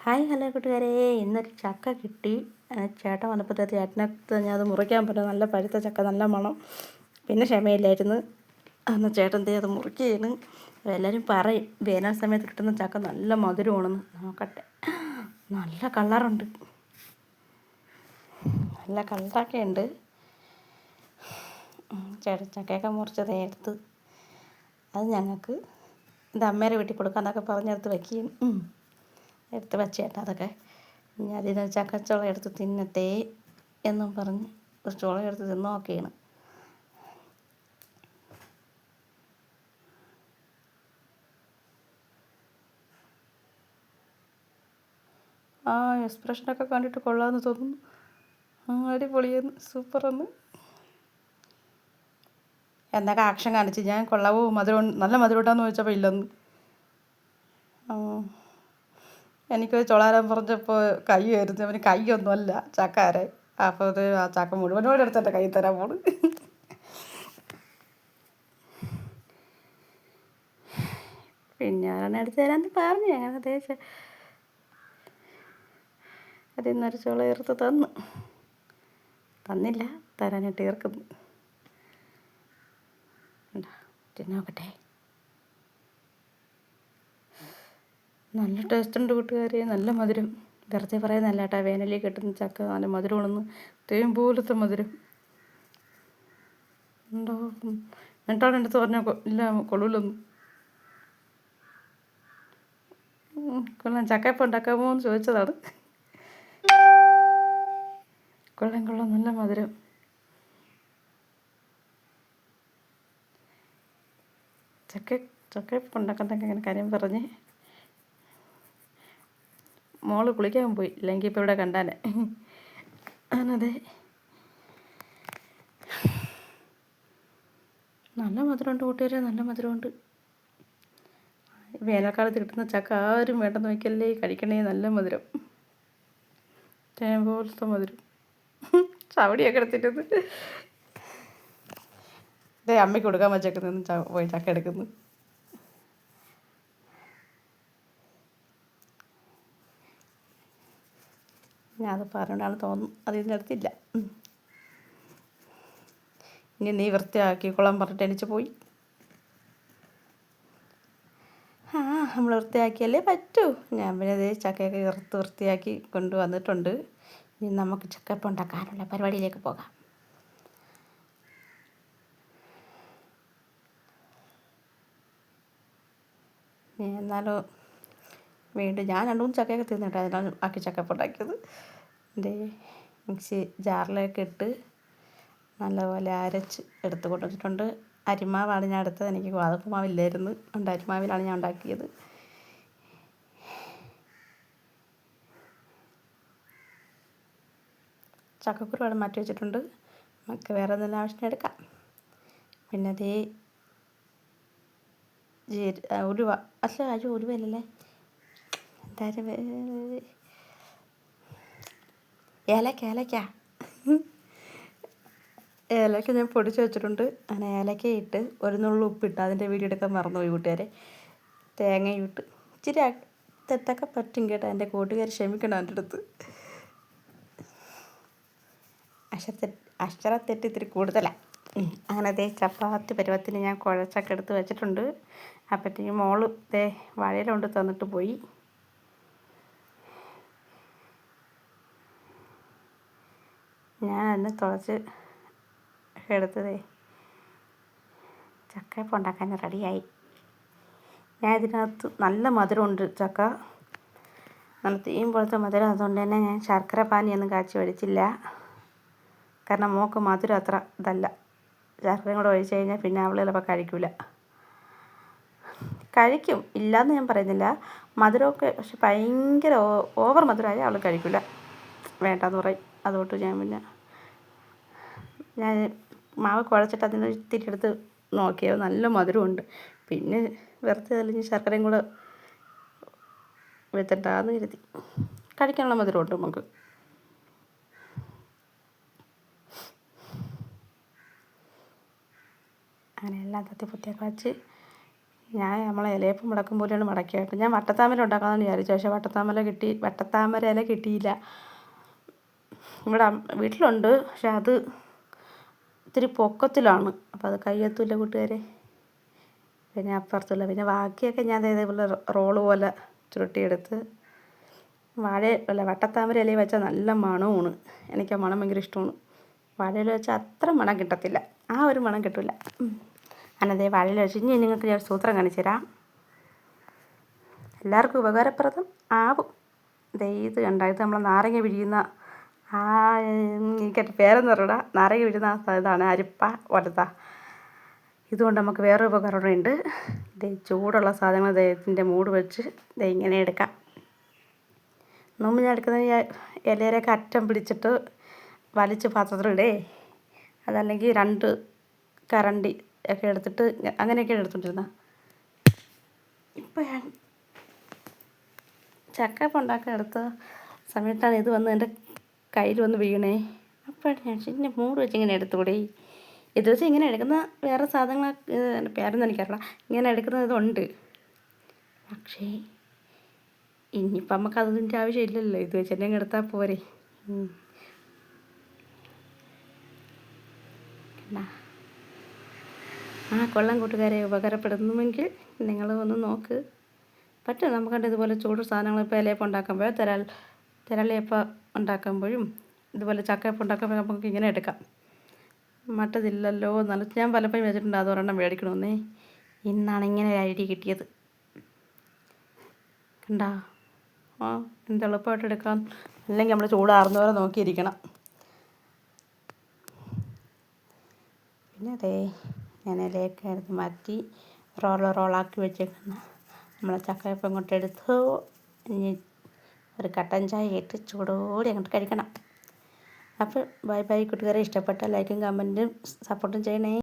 Hi hello കൂട്ടുകാരെ, ഇന്നൊരു ചക്ക കിട്ടി. ചേട്ടൻ വന്നപ്പോഴത്തെ ചേട്ടനടുത്ത് ഞാൻ അത് മുറിക്കാൻ പറഞ്ഞു. നല്ല പഴുത്ത ചക്ക, നല്ല മണം. പിന്നെ ക്ഷമയില്ലായിരുന്നു. അന്ന് ചേട്ടൻ അത് മുറിക്കുകയാണ്. എല്ലാവരും പറയും വേനൽ സമയത്ത് കിട്ടുന്ന ചക്ക നല്ല മധുരമാണെന്ന്. നോക്കട്ടെ, നല്ല കളറുണ്ട്, നല്ല കളറൊക്കെ ഉണ്ട്. ചേട്ടൻ ചക്കയൊക്കെ മുറിച്ചത് എടുത്ത് അത് ഞങ്ങൾക്ക് ഇത് അമ്മേരെ വീട്ടിൽ കൊടുക്കാമെന്നൊക്കെ പറഞ്ഞെടുത്ത് വയ്ക്കുകയും എടുത്ത് വച്ചേട്ടാ. അതൊക്കെ ഇനി അതിന് ചക്കച്ചുള എടുത്ത് തിന്നട്ടെ എന്നും പറഞ്ഞ് ഒരു ചുള എടുത്ത് തിന്ന് നോക്കുകയാണ്. എക്സ്പ്രഷനൊക്കെ കണ്ടിട്ട് കൊള്ളാമെന്ന് തോന്നുന്നു. അടിപൊളിയെന്ന്, സൂപ്പറെന്ന് എന്നൊക്കെ ആക്ഷൻ കാണിച്ച് ഞാൻ കൊള്ളാവോ മധുരം നല്ല മധുരം ഉണ്ടാന്ന് ചോദിച്ചപ്പോൾ ഇല്ലെന്ന്. എനിക്കൊരു ചൊളാരാൻ പറഞ്ഞപ്പോൾ കൈ ആയിരുന്നു. അവന് കൈയൊന്നുമല്ല ചക്കാരെ. അപ്പോൾ അത് ആ ചക്ക മുഴുവനോടെ എടുത്ത് എൻ്റെ കൈ തരാൻ പോണ്. പിന്നെ അവനെ എടുത്ത് തരാമെന്ന് പറഞ്ഞു. അങ്ങനെ ദേശം അതിൽ നിന്നൊരു ചുള എടുത്ത് തന്നില്ല, തരാനായിട്ട് ഏർക്കുന്നു. നോക്കട്ടെ, നല്ല ടേസ്റ്റ് ഉണ്ട് കൂട്ടുകാരെ, നല്ല മധുരം. വെറുതെ പറയുന്നല്ല കേട്ടോ, വേനലിൽ കിട്ടുന്ന ചക്ക നല്ല മധുരമാണെന്ന്. തേൻ പോലത്തെ മധുരം ഉണ്ടോ? എന്നിട്ടാണ് എൻ്റെ അടുത്ത് പറഞ്ഞാൽ ഇല്ല കൊള്ളൂലൊന്നും. കൊള്ളാം, ചക്കയപ്പം ഉണ്ടാക്കാമോ എന്ന് ചോദിച്ചതാണ്. കൊള്ളാം, നല്ല മധുരം. ചക്കയപ്പം ഉണ്ടാക്കുന്നതൊക്കെ ഇങ്ങനെ കാര്യം പറഞ്ഞ് മോള് കുളിക്കാൻ പോയി, ഇല്ലെങ്കിൽ ഇപ്പോൾ ഇവിടെ കണ്ടാനെ. അതെ, നല്ല മധുരമുണ്ട് കൂട്ടുകാരെ, നല്ല മധുരമുണ്ട്. വേനൽക്കാലത്ത് കിട്ടുന്ന ചക്ക ആരും വേണ്ടെന്ന് വയ്ക്കല്ലേ, കഴിക്കണേ. നല്ല മധുരം, തേൻ പോലത്തെ മധുരം. ചവടിയൊക്കെ എടുത്തിട്ടത് അമ്മയ്ക്ക് കൊടുക്കാൻ വച്ചേക്കുന്നു. പോയി ചക്ക എടുക്കുന്നു. ഞാൻ അത് പറഞ്ഞാണ് തോന്നുന്നു, അതിൽ നിന്ന് എടുത്തില്ല. ഇനി നീ വൃത്തിയാക്കിക്കോളാൻ പറഞ്ഞിട്ട് എണിച്ച് പോയി. നമ്മൾ വൃത്തിയാക്കിയല്ലേ പറ്റൂ. ഞാൻ പിന്നെ അതേ ചക്കയൊക്കെ വൃത്തിയാക്കി കൊണ്ടുവന്നിട്ടുണ്ട്. ഇനി നമുക്ക് ചക്കയപ്പം ഉണ്ടാക്കാനുള്ള പരിപാടിയിലേക്ക് പോകാം. എന്നാലും വീണ്ടും ഞാൻ 2-3 ചക്കയൊക്കെ തിന്നിട്ട് അതിനാണ് ബാക്കി ചക്കയപ്പം ഉണ്ടാക്കിയത്. എൻ്റെ മിക്സി ജാറിലേക്ക് ഇട്ട് നല്ലപോലെ അരച്ച് എടുത്ത് കൊണ്ടുവന്നിട്ടുണ്ട്. അരിമാവാണ് ഞാൻ എടുത്തത്, എനിക്ക് ഗോതമ്പ് മാവില്ലായിരുന്നു, അതുകൊണ്ട് അരിമാവിലാണ് ഞാൻ ഉണ്ടാക്കിയത്. ചക്കക്കുരു അവിടെ മാറ്റി വെച്ചിട്ടുണ്ട്. നമുക്ക് വേറെ എന്തെങ്കിലും ആവശ്യത്തിന് എടുക്കാം. പിന്നെ അതേ ഉലുവ, ഉലുവയല്ലേ, എന്തായാലും ഏലക്ക ഞാൻ പൊടിച്ച് വെച്ചിട്ടുണ്ട്. അങ്ങനെ ഏലക്ക ഇട്ട് ഒരു നുള്ളു ഉപ്പിട്ട് അതിൻ്റെ വീഡിയോ എടുക്കാൻ മറന്നുപോയി കൂട്ടുകാരെ. തേങ്ങയും ഇട്ട് ഇച്ചിരി തെറ്റൊക്കെ പറ്റും കേട്ടോ, എൻ്റെ കൂട്ടുകാർ ക്ഷമിക്കണം എൻ്റെ അടുത്ത്. അക്ഷരത്തെറ്റ് ഇത്തിരി കൂടുതലാണ്. അങ്ങനെ ചപ്പാത്തി പരുവത്തിന് ഞാൻ കുഴച്ചൊക്കെ എടുത്ത് വെച്ചിട്ടുണ്ട്. അപ്പോഴത്തേക്കും മോള് വാഴയില കൊണ്ട് തന്നിട്ട് പോയി. ഞാൻ അതിനെ തുളച്ച് എടുത്തതേ ചക്കയപ്പം ഉണ്ടാക്കാൻ റെഡിയായി. ഞാൻ ഇതിനകത്ത് നല്ല മധുരമുണ്ട് ചക്ക, നല്ല തീയും പോലത്തെ മധുരം. അതുകൊണ്ട് തന്നെ ഞാൻ ശർക്കര പാനിയൊന്നും കാച്ചി ഒഴിച്ചില്ല. കാരണം മോൾക്ക് മധുരം അത്ര ഇതല്ല. ശർക്കരയും കൂടെ ഒഴിച്ച് കഴിഞ്ഞാൽ പിന്നെ അവൾ ചിലപ്പോൾ കഴിക്കും, ഇല്ലയെന്ന് ഞാൻ പറയുന്നില്ല. മധുരമൊക്കെ പക്ഷെ ഭയങ്കര ഓവർ മധുരമായി അവൾ കഴിക്കില്ല, വേണ്ടെന്ന് പറയും. അതുകൊണ്ട് ഞാൻ മാവ് കുഴച്ചിട്ട് അതിന് ഇത്തിരി എടുത്ത് നോക്കിയത് നല്ല മധുരമുണ്ട്. പിന്നെ വെറുതെ അല്ലെങ്കിൽ ശർക്കരയും കൂടെ വെച്ചിട്ടാന്ന് കരുതി. കഴിക്കാനുള്ള മധുരമുണ്ട് നമുക്ക്. അങ്ങനെ എല്ലാം തത്തിപ്പൊത്തിയൊക്കെ വെച്ച് ഞാൻ നമ്മളെ ഇലയപ്പം മടക്കും പോലെയാണ് മടക്കിയായിട്ട് ഞാൻ വട്ടത്താമര ഉണ്ടാക്കാമെന്ന് വിചാരിച്ചു. പക്ഷേ വട്ടത്താമര ഇല കിട്ടിയില്ല. ഇവിടെ വീട്ടിലുണ്ട്, പക്ഷെ അത് ഇത്തിരി പൊക്കത്തിലാണ്, അപ്പോൾ അത് കയ്യെത്തില്ല കൂട്ടുകാരെ. പിന്നെ അപ്പുറത്തുള്ള പിന്നെ ബാക്കിയൊക്കെ ഞാൻ ഇതേപോലെ റോള് പോലെ ചുരുട്ടിയെടുത്ത് വട്ടത്താമര ഇലയിൽ വെച്ചാൽ നല്ല മണമാണ്. എനിക്ക് ആ മണം ഭയങ്കര ഇഷ്ടമാണ്. വാഴയില വെച്ചാൽ അത്ര മണം കിട്ടത്തില്ല, ആ ഒരു മണം കിട്ടില്ല. അന്നതേ വാഴയില വെച്ച് ഇനി നിങ്ങൾക്ക് ഞാൻ സൂത്രം കാണിച്ചു തരാം. എല്ലാവർക്കും ഉപകാരപ്രദം ആവും. ഇത് കണ്ട, ഇത് നമ്മൾ നാരങ്ങ പിഴിയുന്ന എനിക്കതിൻ്റെ പേരെന്ന് പറയടാ, നാരങ്ങ പിഴിയുന്ന ഇതാണ് അരിപ്പ വലുതാ. ഇതുകൊണ്ട് നമുക്ക് വേറെ ഉപകാരമുണ്ട്. ചൂടുള്ള സാധനങ്ങൾ ഇതിൻ്റെ മൂട് വെച്ച് ഇങ്ങനെ എടുക്കാം. മുമ്പ് ഞാൻ എടുക്കുന്നത് ഇലയിലൊക്കെ അറ്റം പിടിച്ചിട്ട് വലിച്ച് പാത്രത്തിലിടേ, അതല്ലെങ്കിൽ 2 കരണ്ടി ഒക്കെ എടുത്തിട്ട് അങ്ങനെയൊക്കെയാണ് എടുത്തുകൊണ്ടിരുന്നത്. ഇപ്പം ഞാൻ ചക്കപ്പം ഉണ്ടാക്കാൻ എടുത്ത സമയത്താണ് ഇത് വന്ന് എൻ്റെ കയ്യിൽ വന്ന് വീണേ. അപ്പോഴാണ് ഞാൻ പിന്നെ മൂട് വെച്ച് ഇങ്ങനെ എടുത്തുകൂടെ. ഇത് വെച്ച് ഇങ്ങനെ എടുക്കുന്ന വേറെ സാധനങ്ങൾ പേരൊന്നും എനിക്കറിയില്ല, ഇങ്ങനെ എടുക്കുന്ന ഇതുണ്ട്. പക്ഷേ ഇനിയിപ്പം നമുക്ക് അതിൻ്റെ ആവശ്യമില്ലല്ലോ, ഇത് വെച്ച് തന്നെ എടുത്താൽ പോരെ. കൊള്ളാം കൂട്ടുകാരെ, ഉപകാരപ്പെടുന്നുവെങ്കിൽ നിങ്ങൾ ഒന്ന് നോക്ക്. പറ്റും നമുക്കുണ്ട് ഇതുപോലെ ചൂട് സാധനങ്ങൾ. ഇപ്പോൾ ഇലയപ്പം ഉണ്ടാക്കുമ്പോൾ തിരളിയപ്പം ഉണ്ടാക്കുമ്പോഴും ഇതുപോലെ ചക്കയപ്പം ഉണ്ടാക്കുമ്പോൾ നമുക്ക് ഇങ്ങനെ എടുക്കാം. മറ്റതില്ലല്ലോ എന്നാലും ഞാൻ പലപ്പോഴും വെച്ചിട്ടുണ്ട് അത് ഒരെണ്ണം മേടിക്കണമെന്നേ. ഇന്നാണ് ഇങ്ങനെ ഒരു ഐഡിയ കിട്ടിയത്. കണ്ടാ, എന്ത് എളുപ്പമായിട്ട് എടുക്കാം. അല്ലെങ്കിൽ നമ്മൾ ചൂടാറുന്നവരെ നോക്കിയിരിക്കണം. പിന്നെ ഞാൻ ഇലയൊക്കെ എടുത്ത് മാറ്റി റോളാക്കി വെച്ചേക്കുന്ന നമ്മളെ ചക്കയപ്പം ഇങ്ങോട്ട് എടുത്തു. ഇനി ഒരു കട്ടൻ ചായ ഇട്ട് ചൂടോടെ അങ്ങോട്ട് കഴിക്കണം. അപ്പോൾ ബൈ കൂട്ടുകാരെ. ഇഷ്ടപ്പെട്ട ലൈക്കും കമൻറ്റും സപ്പോർട്ടും ചെയ്യണേ.